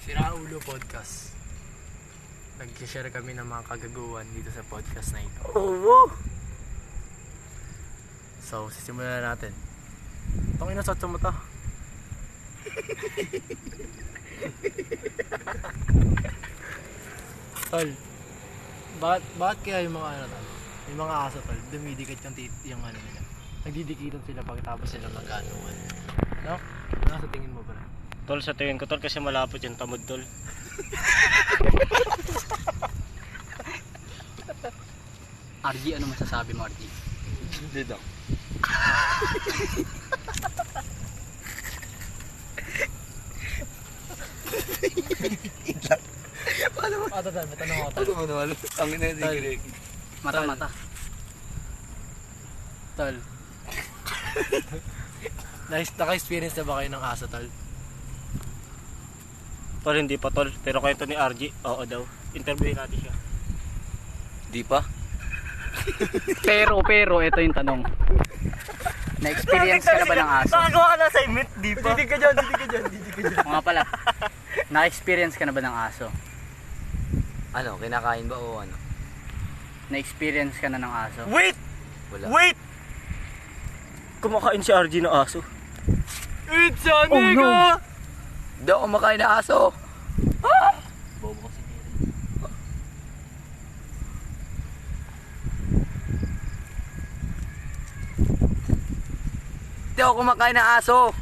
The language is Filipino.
Siraulo Podcast. Nag-share kami ng mga kagaguhan dito sa podcast na ito. Oo. So, sisimulan na natin. Itong inasot sa mata. Tol, bakit kaya yung mga yung mga aso tol, dumidikit yung ano nila. Nagdidikitan sila pagkatapos sila mag-anuhan. No? Ano sa tingin mo ba? Tol, sa tingin ko tol kasi malapot yung tamod tol. RG, ano masasabi mo, RG? Hindi daw. Tol, may tanong ako tol. Ang ina-digirig. Mata-mata. Tol. Naka-experience na ba kayo ng aso tol? Tol, hindi pa tol. Pero kwento ni RG, oo daw. Interviewin natin siya. Di pa? Pero, ito yung tanong. Na-experience ka na ba ng aso? Nakagawa ka na assignment, di pa? Didig ka dyan. Mga pala, na-experience ka na ba ng aso? Ano, kinakain ba o ano? Na-experience ka na ng aso? Wait! Wala. Wait! Kumakain si RG ng aso. It's a Oh, no. Hindi ako makain na aso. Bobo kasi niya. Hindi ako kumakain na aso.